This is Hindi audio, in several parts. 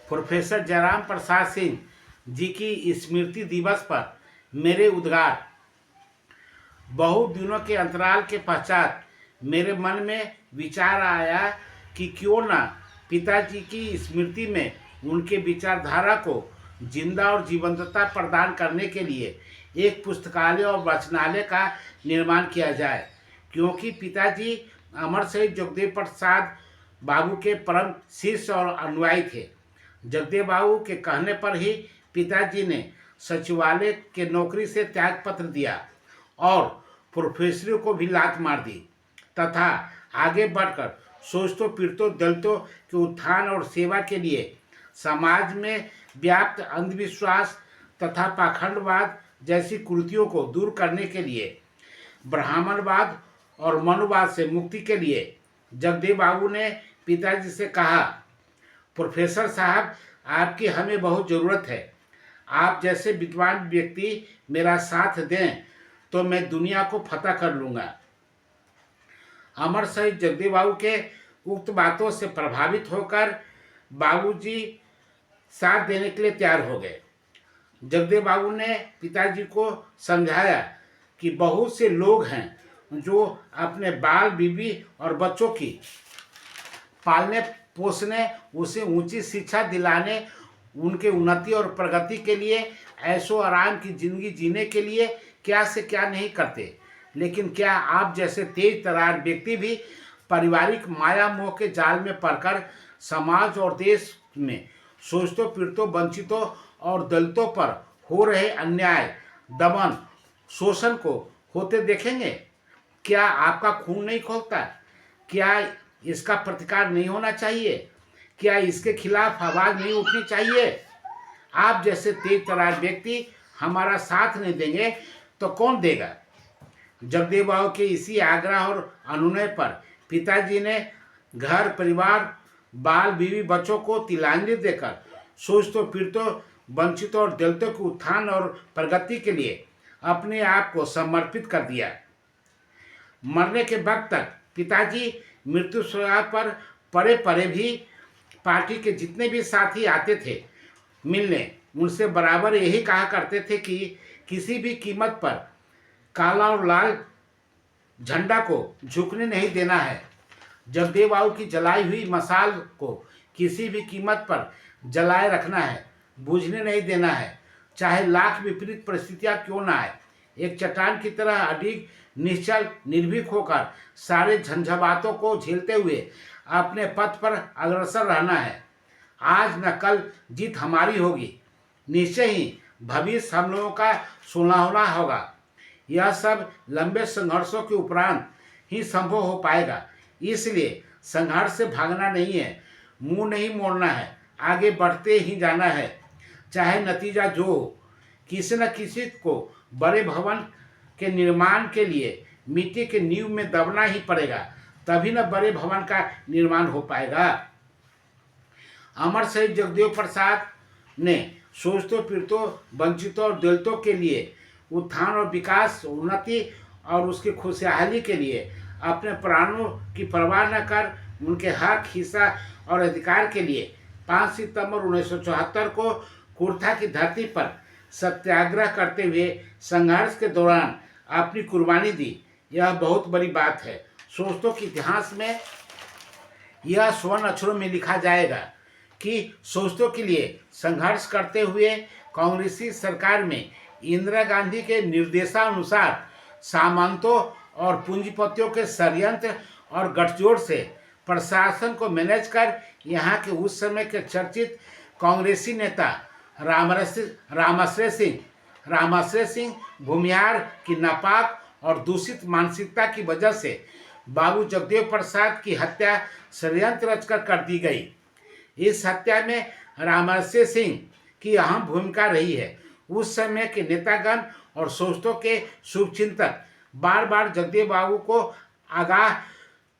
प्रोफेसर जयराम प्रसाद सिंह जी की स्मृति दिवस पर मेरे उद्गार। बहुत दिनों के अंतराल के पश्चात मेरे मन में विचार आया कि क्यों न पिताजी की स्मृति में उनके विचारधारा को जिंदा और जीवंतता प्रदान करने के लिए एक पुस्तकालय और वाचनालय का निर्माण किया जाए, क्योंकि पिताजी अमर शहीद जगदेव प्रसाद बाबू के परम शिष्य और अनुयायी थे। जगदेव बाबू के कहने पर ही पिताजी ने सचिवालय के नौकरी से त्याग पत्र दिया और प्रोफेसरों को भी लात मार दी तथा आगे बढ़कर शोषितों पीड़ितों दलितों के उत्थान और सेवा के लिए समाज में व्याप्त अंधविश्वास तथा पाखंडवाद जैसी कुरीतियों को दूर करने के लिए ब्राह्मणवाद और मनुवाद से मुक्ति के लिए जगदेव बाबू ने पिताजी से कहा, प्रोफेसर साहब, आपकी हमें बहुत ज़रूरत है। आप जैसे विद्वान व्यक्ति मेरा साथ दें तो मैं दुनिया को फतह कर लूँगा। अमर शहीद जगदेव बाबू के उक्त बातों से प्रभावित होकर बाबूजी साथ देने के लिए तैयार हो गए। जगदेव बाबू ने पिताजी को समझाया कि बहुत से लोग हैं जो अपने बाल बीबी और बच्चों की पालने पोसने, उसे ऊंची शिक्षा दिलाने, उनके उन्नति और प्रगति के लिए, ऐशो आराम की जिंदगी जीने के लिए क्या से क्या नहीं करते। लेकिन क्या आप जैसे तेज तरार व्यक्ति भी पारिवारिक माया मोह के जाल में पड़कर समाज और देश में शोषितों पीड़ितों वंचितों और दलितों पर हो रहे अन्याय दमन शोषण को होते देखेंगे? क्या आपका खून नहीं खौलता? क्या इसका प्रतिकार नहीं होना चाहिए? क्या इसके खिलाफ आवाज नहीं उठनी चाहिए? आप जैसे तेज तरार व्यक्ति हमारा साथ नहीं देंगे तो कौन देगा? जगदेव बाबू के इसी आग्रह और अनुनय पर पिताजी ने घर परिवार बाल बीवी बच्चों को तिलांजलि देकर शोषितों पीड़ितों वंचितों और दलितों के उत्थान और प्रगति के लिए अपने आप को समर्पित कर दिया। मरने के वक्त तक पिताजी मृत्यु शैया पर पड़े पड़े भी पार्टी के जितने भी साथी आते थे मिलने, उनसे बराबर यही कहा करते थे कि किसी भी कीमत पर काला और लाल झंडा को झुकने नहीं देना है। जगदेव बाबू की जलाई हुई मशाल को किसी भी कीमत पर जलाए रखना है, बुझने नहीं देना है, चाहे लाख विपरीत परिस्थितियां क्यों ना आए। एक चट्टान की तरह अडिग निश्चल निर्भीक होकर सारे झंझावातों को झेलते हुए अपने पथ पर अग्रसर रहना है। आज न कल जीत हमारी होगी, निश्चय ही भविष्य हम लोगों का सुनहरा होगा। यह सब लंबे संघर्षों के उपरांत ही संभव हो पाएगा। इसलिए संघर्ष से भागना नहीं है, मुंह नहीं मोड़ना है, आगे बढ़ते ही जाना है, चाहे नतीजा जो हो। किसी न किसी को बड़े भवन के निर्माण के लिए मिट्टी के नींव में दबना ही पड़ेगा, तभी न बड़े भवन का निर्माण हो पाएगा। अमर शहीद जगदेव प्रसाद ने शोषितों पीड़ितों वंचितों और दलितों के लिए उत्थान और विकास उन्नति और उसकी खुशहाली के लिए अपने प्राणों की परवाह न कर उनके हक हिस्सा और अधिकार के लिए 5 सितंबर 1974 को कुर्था की धरती पर सत्याग्रह करते हुए संघर्ष के दौरान अपनी कुर्बानी दी। यह बहुत बड़ी बात है। शोषितों के इतिहास में यह स्वर्ण अक्षरों में लिखा जाएगा कि शोषितों के लिए संघर्ष करते हुए कांग्रेसी सरकार में इंदिरा गांधी के निर्देशानुसार सामंतों और पूंजीपतियों के षड्यंत्र और गठजोड़ से प्रशासन को मैनेज कर यहाँ के उस समय के चर्चित कांग्रेसी नेता रामाश्रय सिंह भूमिहार की नापाक और दूषित मानसिकता की वजह से बाबू जगदेव प्रसाद की हत्या षड्यंत्र रचकर कर दी गई। इस हत्या में रामाश्रय सिंह की अहम भूमिका रही है। उस समय के नेतागण और शोषितों के शुभचिंतक बार बार जगदेव बाबू को आगाह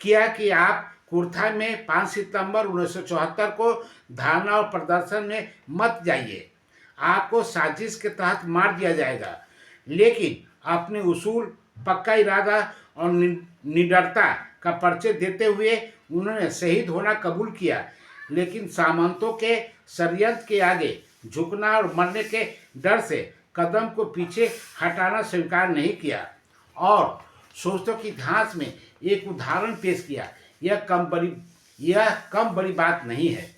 किया कि आप कुर्था में 5 सितंबर 1974 को धरना और प्रदर्शन में मत जाइए, आपको साजिश के तहत मार दिया जाएगा। लेकिन अपने उसूल पक्का इरादा और निडरता का परिचय देते हुए उन्होंने शहीद होना कबूल किया। लेकिन सामंतों के षड्यंत्र के आगे झुकना और मरने के डर से कदम को पीछे हटाना स्वीकार नहीं किया और सोचों की घास में एक उदाहरण पेश किया। यह कम बड़ी बात नहीं है।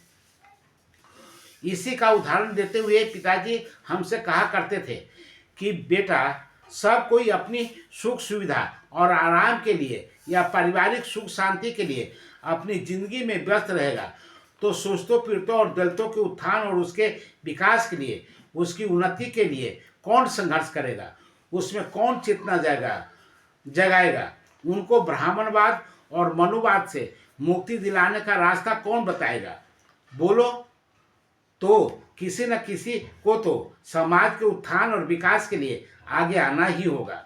इसी का उदाहरण देते हुए पिताजी हमसे कहा करते थे कि बेटा, सब कोई अपनी सुख सुविधा और आराम के लिए या पारिवारिक सुख शांति के लिए अपनी जिंदगी में व्यस्त रहेगा तो शोषितों, पीड़ितों और दलितों के उत्थान और उसके विकास के लिए, उसकी उन्नति के लिए कौन संघर्ष करेगा? उसमें कौन चेतना जगाएगा? उनको ब्राह्मणवाद और मनुवाद से मुक्ति दिलाने का रास्ता कौन बताएगा? बोलो। तो किसी न किसी को तो समाज के उत्थान और विकास के लिए आगे आना ही होगा।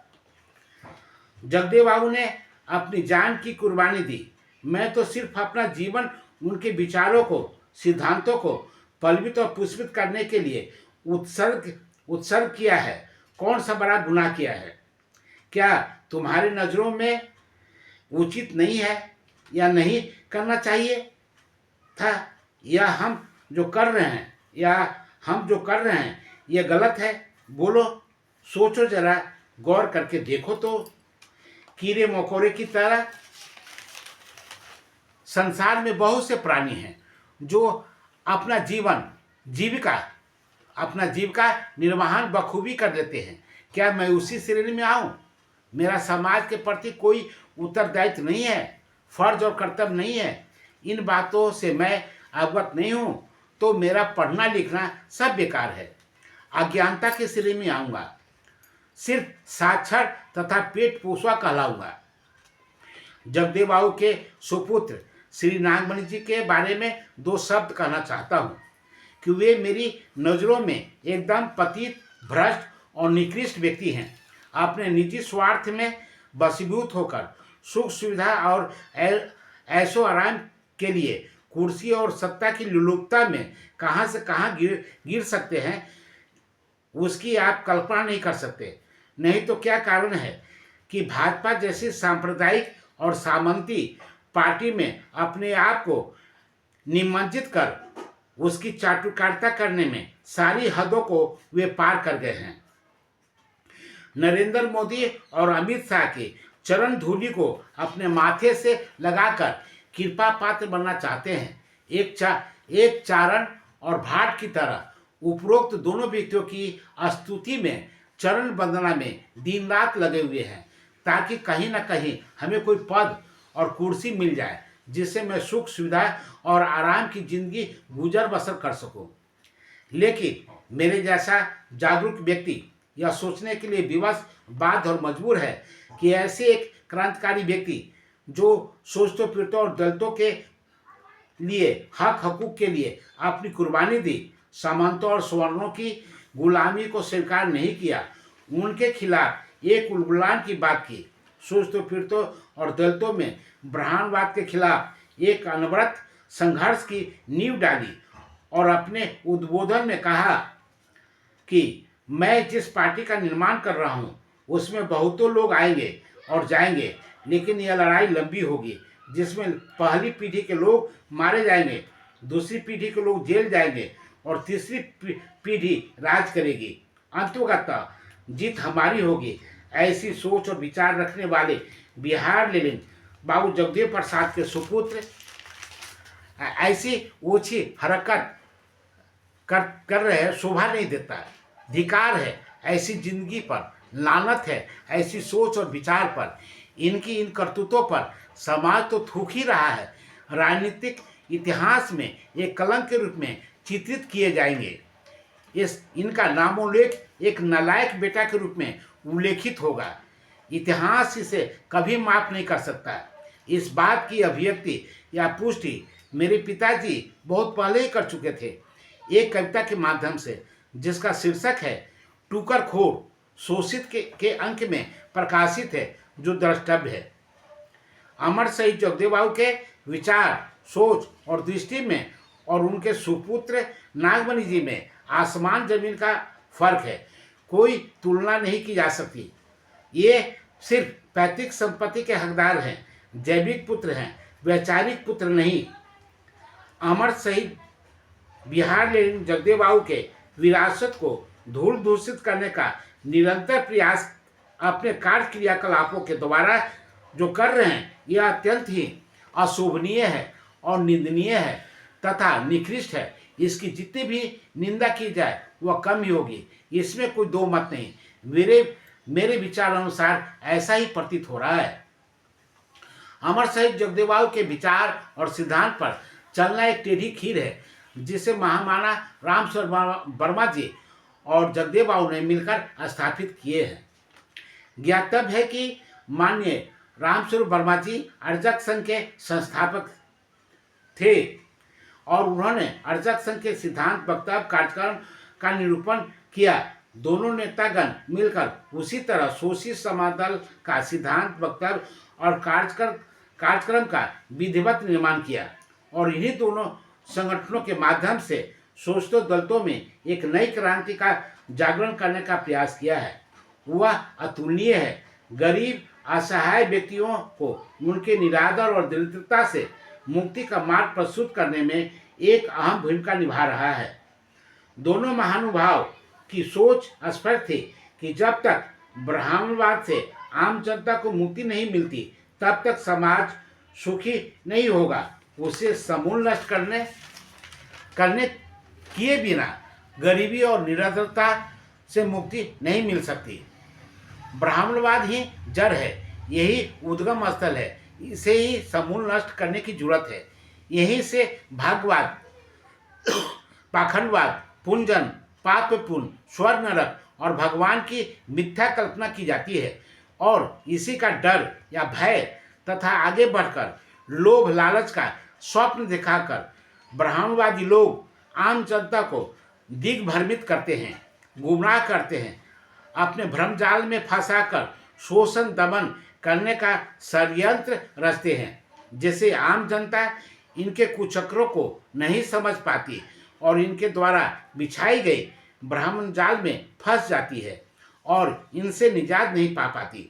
जगदेव बाबू ने अपनी जान की कुर्बानी दी। मैं तो सिर्फ अपना जीवन उनके विचारों को, सिद्धांतों को पल्वित और पुष्पित करने के लिए उत्सर्ग किया है। कौन सा बड़ा गुनाह किया है? क्या तुम्हारी नजरों में उचित नहीं है या नहीं करना चाहिए था? या हम जो कर रहे हैं ये गलत है? बोलो, सोचो जरा, गौर करके देखो तो। कीड़े मकोड़े की तरह संसार में बहुत से प्राणी हैं जो अपना जीविका निर्वहन बखूबी कर देते हैं। क्या मैं उसी श्रेणी में आऊं? मेरा समाज के प्रति कोई उत्तरदायित्व नहीं है, फर्ज और कर्तव्य नहीं है? इन बातों से मैं अवगत नहीं हूं तो मेरा पढ़ना लिखना सब बेकार है। अज्ञानता की श्रेणी में आऊंगा, सिर्फ साक्षर तथा पेट पोषुआ कहलाऊंगा। जगदेव बाबू के सुपुत्र श्री नागमणि जी के बारे में दो शब्द कहना चाहता हूँ कि वे मेरी नज़रों में एकदम पतित, भ्रष्ट और निकृष्ट व्यक्ति हैं। अपने निजी स्वार्थ में वशीभूत होकर सुख सुविधा और ऐशो आराम के लिए कुर्सी और सत्ता की लुलुपता में कहाँ से कहाँ गिर सकते हैं, उसकी आप कल्पना नहीं कर सकते। नहीं तो क्या कारण है कि भाजपा जैसी सांप्रदायिक और सामंती पार्टी में अपने आप को निमज्जित कर उसकी चाटुकारिता करने में सारी हदों को वे पार कर गए हैं। नरेंद्र मोदी और अमित शाह की चरण धूलि को अपने माथे से लगाकर कृपा पात्र बनना चाहते हैं। एक चारण और भाट की तरह उपरोक्त दोनों व्यक्तियों की स्तुति में, चरण वंदना में दिन रात लगे हुए हैं ताकि कहीं ना कहीं हमें कोई पद और कुर्सी मिल जाए जिससे मैं सुख सुविधा और आराम की जिंदगी गुजर बसर कर सकूं। लेकिन मेरे जैसा जागरूक व्यक्ति यह सोचने के लिए विवश, बाध्य और मजबूर है कि ऐसे एक क्रांतिकारी व्यक्ति जो शोषितों, पीड़ितों और दलितों के लिए हक हकूक के लिए अपनी कुर्बानी दी, सामंतों और सवर्णों की गुलामी को स्वीकार नहीं किया, उनके खिलाफ एक उलगुलान की बात की, शोषितों, पीड़ितों और दलितों में ब्राह्मणवाद के खिलाफ एक अनवरत संघर्ष की नींव डाली और अपने उद्बोधन में कहा कि मैं जिस पार्टी का निर्माण कर रहा हूं उसमें बहुतों लोग आएंगे और जाएंगे, लेकिन यह लड़ाई लंबी होगी जिसमें पहली पीढ़ी के लोग मारे जाएंगे, दूसरी पीढ़ी के लोग जेल जाएंगे और तीसरी पीढ़ी राज करेगी। अंततः जीत हमारी होगी। ऐसी सोच और विचार रखने वाले बिहार लेनिन बाबू जगदेव प्रसाद के सुपुत्र ऐसी ओछी हरकत कर रहे हैं, शोभा नहीं देता है, धिकार है ऐसी जिंदगी पर, लानत है ऐसी सोच और विचार पर। इनकी इन करतूतों पर समाज तो थूक ही रहा है, राजनीतिक इतिहास में एक कलंक के रूप में चित्रित किए जाएंगे। इनका नामोल्लेख एक नालायक बेटा के रूप में उल्लेखित होगा। इतिहास इसे कभी माफ नहीं कर सकता। इस बात की अभिव्यक्ति या पुष्टि मेरे पिताजी बहुत पहले ही कर चुके थे, एक कविता के माध्यम से जिसका शीर्षक है टूकर खोर, शोषित के अंक में प्रकाशित है, जो द्रष्टव्य है। अमर शहीद जगदेव बाबू के विचार, सोच और दृष्टि में और उनके सुपुत्र नागमणि जी में आसमान जमीन का फर्क है, कोई तुलना नहीं की जा सकती। ये सिर्फ पैतृक संपत्ति के हकदार हैं, जैविक पुत्र हैं, वैचारिक पुत्र नहीं। अमर शहीद बिहार लेनिन जगदेव बाबू के विरासत को धूल दूषित करने का निरंतर प्रयास अपने कार्य क्रियाकलापों के द्वारा जो कर रहे हैं, यह अत्यंत ही अशोभनीय है और निंदनीय है तथा निकृष्ट है। इसकी जितनी भी निंदा की जाए वह कम ही होगी, इसमें कोई दो मत नहीं। मेरे विचार अनुसार ऐसा ही प्रतीत हो रहा है। अमर शहीद जगदेव बाबू के विचार और सिद्धांत पर चलना एक टेढ़ी खीर है, जिसे महामाना रामस्वरूप वर्मा जी और जगदेव बाबू ने मिलकर स्थापित किए हैं। ज्ञातव्य है कि माननीय रामस्वरूप वर्मा जी अर्जक संघ के संस्थापक थे और उन्होंने अर्जक संघ के सिद्धांत वक्तव्य कार्यक्रम का निरूपण किया। दोनों नेतागण मिलकर उसी तरह शोषित समाज दल का सिद्धांत वक्तव्य और कार्यक्रम का विधिवत निर्माण किया और इन्हीं दोनों संगठनों के माध्यम से शोषित दलितों में एक नई क्रांति का जागरण करने का प्रयास किया है। वह अतुलनीय है। गरीब असहाय व्यक्तियों को उनके निरादर और दरिद्रता से मुक्ति का मार्ग प्रस्तुत करने में एक अहम भूमिका निभा रहा है। दोनों महानुभाव की सोच स्पष्ट थी कि जब तक ब्राह्मणवाद से आम जनता को मुक्ति नहीं मिलती तब तक समाज सुखी नहीं होगा। उसे समूल नष्ट करने किए बिना गरीबी और निरंतरता से मुक्ति नहीं मिल सकती। ब्राह्मणवाद ही जड़ है, यही उद्गम स्थल है, इसे ही समूल नष्ट करने की जरूरत है। यहीं से भागवाद, पाखंडवाद, पुंजन, पाप पुण्य, स्वर्ग नरक और भगवान की मिथ्या कल्पना की जाती है और इसी का डर या भय तथा आगे बढ़कर लोभ लालच का स्वप्न दिखाकर ब्राह्मणवादी लोग आम जनता को दिग्भ्रमित करते हैं, गुमराह करते हैं, अपने भ्रमजाल में फंसाकर शोषण दमन करने का षड्यंत्र रचते हैं, जिसे आम जनता इनके कुचक्रों को नहीं समझ पाती और इनके द्वारा बिछाई गई ब्राह्मण जाल में फंस जाती है और इनसे निजात नहीं पा पाती।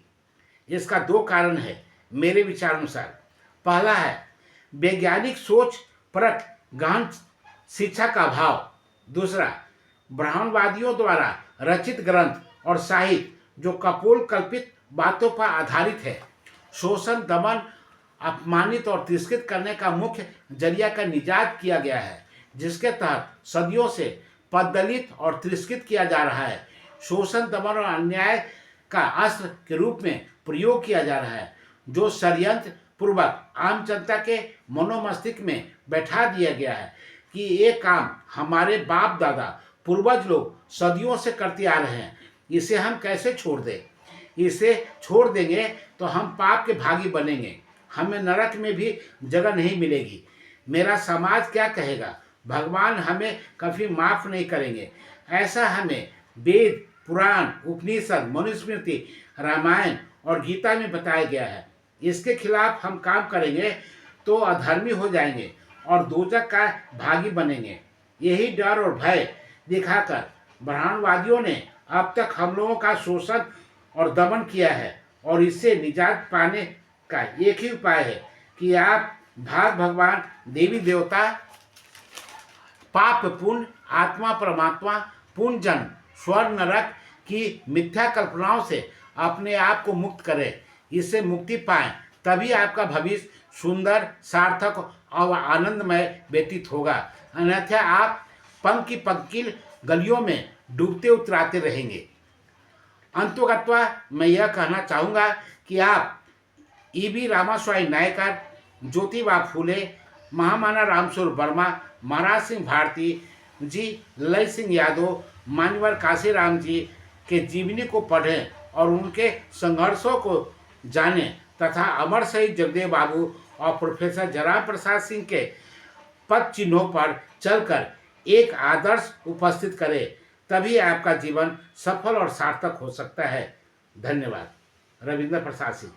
इसका दो कारण है मेरे विचार अनुसार। पहला है वैज्ञानिक सोच परक गहन शिक्षा का अभाव। दूसरा, ब्राह्मणवादियों द्वारा रचित ग्रंथ और साहित्य जो कपोल कल्पित बातों पर आधारित है। शोषण दमन, अपमानित और तिरस्कृत करने का मुख्य जरिया का निजात किया गया है, जिसके तहत सदियों से पददलित और तिरस्कृत किया जा रहा है। शोषण दमन और अन्याय का अस्त्र के रूप में प्रयोग किया जा रहा है, जो षड्यंत्र पूर्वक आम जनता के मनोमस्तिष्क में बैठा दिया गया है कि ये काम हमारे बाप दादा पूर्वज लोग सदियों से करते आ रहे हैं, इसे हम कैसे छोड़ दें। इसे छोड़ देंगे तो हम पाप के भागी बनेंगे, हमें नरक में भी जगह नहीं मिलेगी। मेरा समाज क्या कहेगा, भगवान हमें कभी माफ़ नहीं करेंगे। ऐसा हमें वेद, पुराण, उपनिषद, मनुस्मृति, रामायण और गीता में बताया गया है। इसके खिलाफ हम काम करेंगे तो अधर्मी हो जाएंगे और दोजख का भागी बनेंगे। यही डर और भय दिखाकर ब्राह्मणवादियों ने अब तक हम लोगों का शोषण और दमन किया है और इससे निजात पाने का एक ही उपाय है कि आप भाग भगवान, देवी देवता, पाप पुण्य, आत्मा परमात्मा, पुण्यजन, स्वर्ग नरक की मिथ्या कल्पनाओं से अपने आप को मुक्त करें। इससे मुक्ति पाएं, तभी आपका भविष्य सुंदर, सार्थक और आनंदमय व्यतीत होगा। अन्यथा आप पंक्ति पंक्ति गलियों में डूबते उतराते रहेंगे। अंतोगत्वा मैं यह कहना चाहूँगा कि आप ईवी रामास्वामी नायकर, ज्योतिबा फूले, महामाना रामस्वरूप वर्मा, महाराज सिंह भारती जी, ललित सिंह यादव, मान्यवर काशीराम जी के जीवनी को पढ़ें और उनके संघर्षों को जानें तथा अमर शहीद जगदेव बाबू और प्रोफेसर जयराम प्रसाद सिंह के पद चिन्हों पर चलकर एक आदर्श उपस्थित करें, तभी आपका जीवन सफल और सार्थक हो सकता है। धन्यवाद। रविंद्र प्रसाद सिंह।